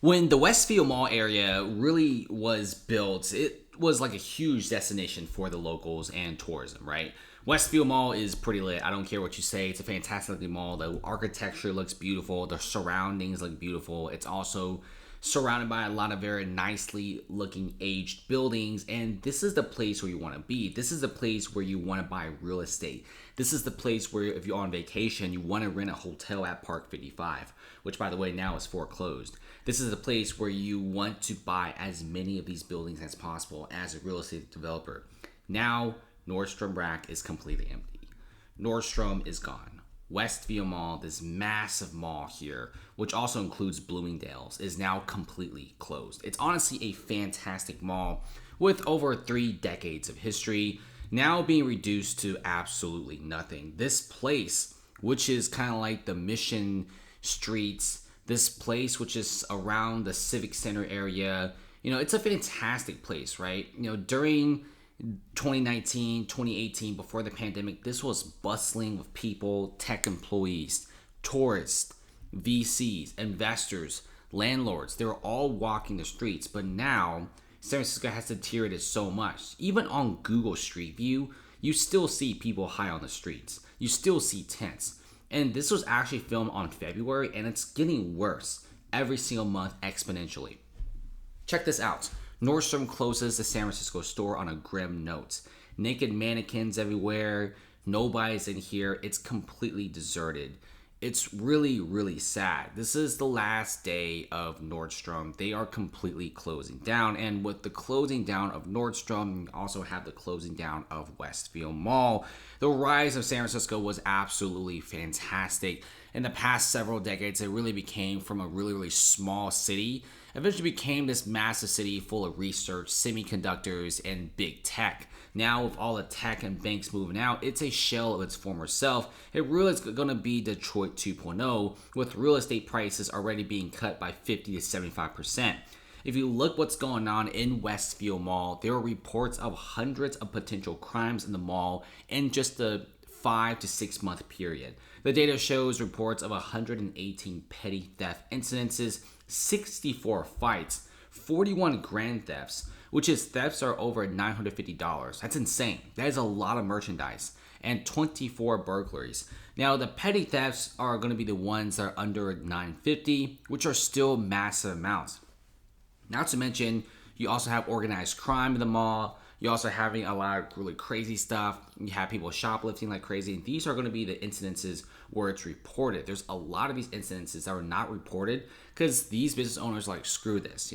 When the Westfield Mall area really was built, it was like a huge destination for the locals and tourism, right? Westfield Mall is pretty lit. I don't care what you say. It's a fantastic looking mall. The architecture looks beautiful. The surroundings look beautiful. It's also surrounded by a lot of very nicely looking aged buildings. And this is the place where you want to be. This is the place where you want to buy real estate. This is the place where if you're on vacation, you want to rent a hotel at Park 55, which by the way now is foreclosed. This is the place where you want to buy as many of these buildings as possible as a real estate developer. Now, Nordstrom Rack is completely empty. Nordstrom is gone. Westfield Mall, this massive mall here, which also includes Bloomingdale's, is now completely closed. It's honestly a fantastic mall with over 3 decades of history, now being reduced to absolutely nothing. This place, which is kind of like the Mission Streets, this place which is around the Civic Center area, it's a fantastic place, right? During 2019, 2018, before the pandemic, this was bustling with people, tech employees, tourists, VCs, investors, landlords. They were all walking the streets. But now, San Francisco has deteriorated so much. Even on Google Street View, you still see people high on the streets. You still see tents. And this was actually filmed on February, and it's getting worse every single month exponentially. Check this out. Nordstrom closes the San Francisco store on a grim note. Naked mannequins everywhere. Nobody's in here. It's completely deserted. It's really, really sad. This is the last day of Nordstrom. They are completely closing down. And with the closing down of Nordstrom, you also have the closing down of Westfield Mall. The rise of San Francisco was absolutely fantastic. In the past several decades, it really became from a really, really small city, eventually became this massive city full of research, semiconductors, and big tech. Now with all the tech and banks moving out, it's a shell of its former self. It really is going to be Detroit 2.0, with real estate prices already being cut by 50 to 75%. If you look what's going on in Westfield Mall, there are reports of hundreds of potential crimes in the mall in just the 5 to 6 month period. The data shows reports of 118 petty theft incidences, 64 fights, 41 grand thefts, which is thefts are over $950. That's insane. That is a lot of merchandise. And 24 burglaries. Now, the petty thefts are going to be the ones that are under $950, which are still massive amounts. Not to mention, you also have organized crime in the mall. You're also having a lot of really crazy stuff. You have people shoplifting like crazy. And these are going to be the incidences where it's reported. There's a lot of these incidences that are not reported because these business owners are like, screw this.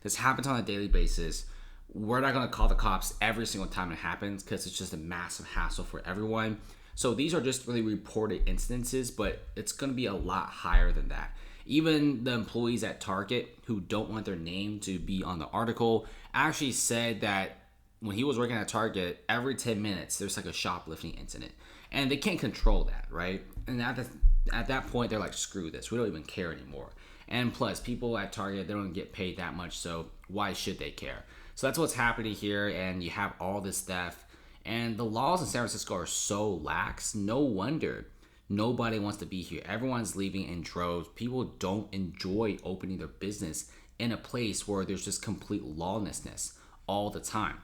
This happens on a daily basis. We're not going to call the cops every single time it happens because it's just a massive hassle for everyone. So these are just really reported incidences, but it's going to be a lot higher than that. Even the employees at Target who don't want their name to be on the article actually said that when he was working at Target, every 10 minutes, there's like a shoplifting incident. And they can't control that, right? And at that point, they're like, screw this. We don't even care anymore. And plus, people at Target, they don't get paid that much, so why should they care? So that's what's happening here, and you have all this theft. And the laws in San Francisco are so lax, no wonder nobody wants to be here. Everyone's leaving in droves. People don't enjoy opening their business in a place where there's just complete lawlessness all the time.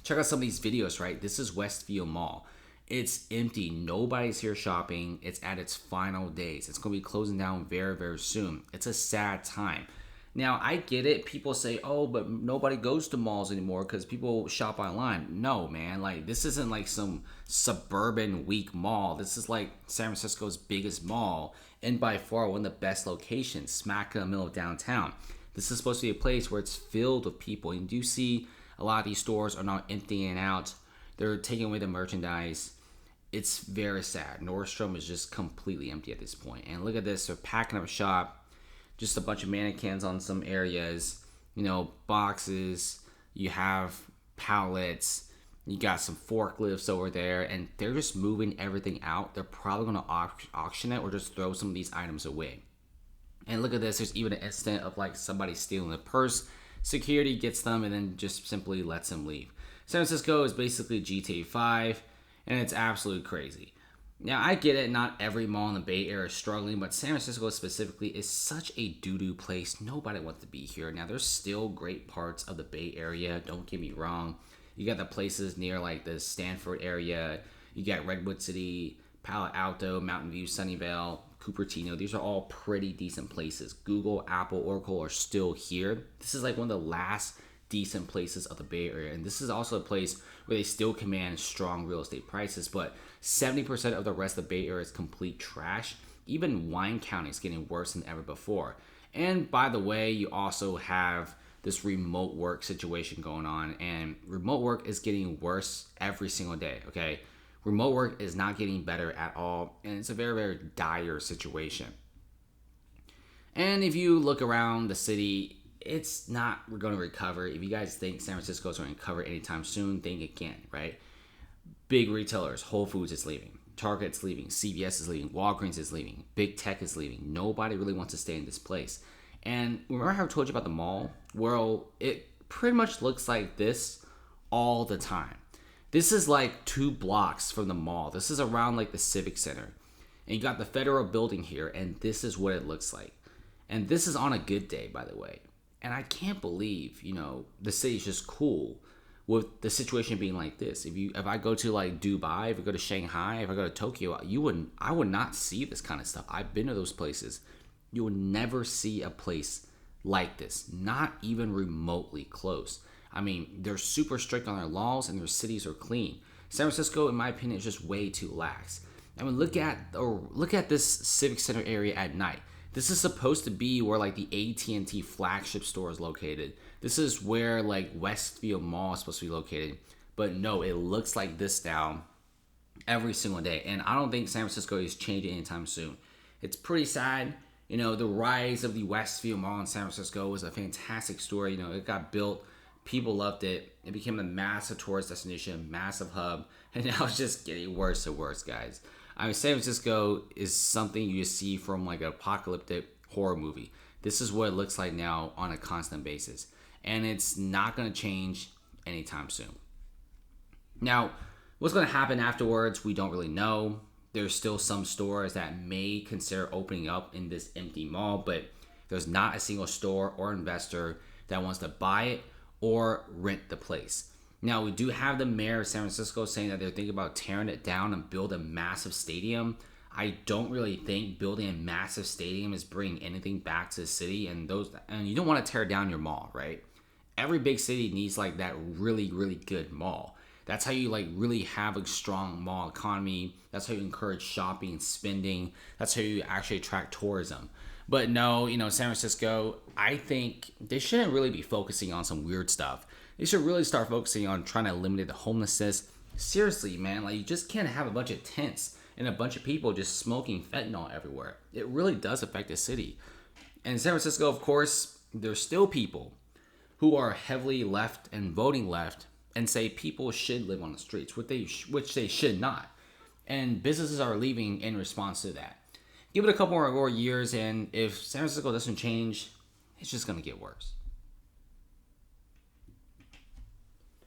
Check out some of these videos, right? This is Westfield Mall. It's empty. Nobody's here shopping. It's at its final days. It's going to be closing down very, very soon. It's a sad time. Now, I get it. People say, oh, but nobody goes to malls anymore because people shop online. No, man. Like, this isn't like some suburban weak mall. This is like San Francisco's biggest mall and by far one of the best locations, smack in the middle of downtown. This is supposed to be a place where it's filled with people. And you see a lot of these stores are now emptying out. They're taking away the merchandise. It's very sad. Nordstrom is just completely empty at this point. And look at this. They're packing up shop. Just a bunch of mannequins on some areas. Boxes. You have pallets. You got some forklifts over there. And they're just moving everything out. They're probably going to auction it or just throw some of these items away. And look at this. There's even an incident of like somebody stealing a purse. Security gets them and then just simply lets them leave. San Francisco is basically GTA 5, and it's absolutely crazy. Now, I get it, not every mall in the Bay Area is struggling, but San Francisco specifically is such a doo-doo place. Nobody wants to be here. Now, there's still great parts of the Bay Area, don't get me wrong. You got the places near like the Stanford area, you got Redwood City, Palo Alto, Mountain View, Sunnyvale, Cupertino. These are all pretty decent places. Google, Apple, Oracle are still here. This is like one of the last decent places of the Bay Area. And this is also a place where they still command strong real estate prices, but 70% of the rest of the Bay Area is complete trash. Even Wine County is getting worse than ever before. And by the way, you also have this remote work situation going on, and remote work is getting worse every single day, okay? Remote work is not getting better at all, and it's a very, very dire situation. And if you look around the city, it's not going to recover. If you guys think San Francisco is going to recover anytime soon, think again, right? Big retailers, Whole Foods is leaving, Target's leaving, CVS is leaving, Walgreens is leaving, Big Tech is leaving. Nobody really wants to stay in this place. And remember how I told you about the mall? Well, it pretty much looks like this all the time. This is like 2 blocks from the mall. This is around like the Civic Center. And you got the Federal Building here, and this is what it looks like. And this is on a good day, by the way. And I can't believe, the city's just cool with the situation being like this. If I go to like Dubai, if I go to Shanghai, if I go to Tokyo, I would not see this kind of stuff. I've been to those places. You will never see a place like this, not even remotely close. I mean, they're super strict on their laws and their cities are clean. San Francisco, in my opinion, is just way too lax. I mean, look at this Civic Center area at night. This is supposed to be where like the AT&T flagship store is located. This is where like Westfield Mall is supposed to be located. But no, it looks like this now every single day. And I don't think San Francisco is changing anytime soon. It's pretty sad. The rise of the Westfield Mall in San Francisco was a fantastic story. It got built. People loved it. It became a massive tourist destination, massive hub. And now it's just getting worse and worse, guys. I mean, San Francisco is something you see from like an apocalyptic horror movie. This is what it looks like now on a constant basis. And it's not going to change anytime soon. Now, what's going to happen afterwards, we don't really know. There's still some stores that may consider opening up in this empty mall, but there's not a single store or investor that wants to buy it or rent the place. Now, we do have the mayor of San Francisco saying that they're thinking about tearing it down and build a massive stadium. I don't really think building a massive stadium is bringing anything back to the city, and you don't want to tear down your mall, right? Every big city needs like that really, really good mall. That's how you like really have a strong mall economy. That's how you encourage shopping and spending. That's how you actually attract tourism. But no, San Francisco, I think they shouldn't really be focusing on some weird stuff. They should really start focusing on trying to eliminate the homelessness. Seriously, man, like you just can't have a bunch of tents and a bunch of people just smoking fentanyl everywhere. It really does affect the city. And in San Francisco, of course, there's still people who are heavily left and voting left and say people should live on the streets, which they should not. And businesses are leaving in response to that. Give it a couple more years, and if San Francisco doesn't change, it's just going to get worse.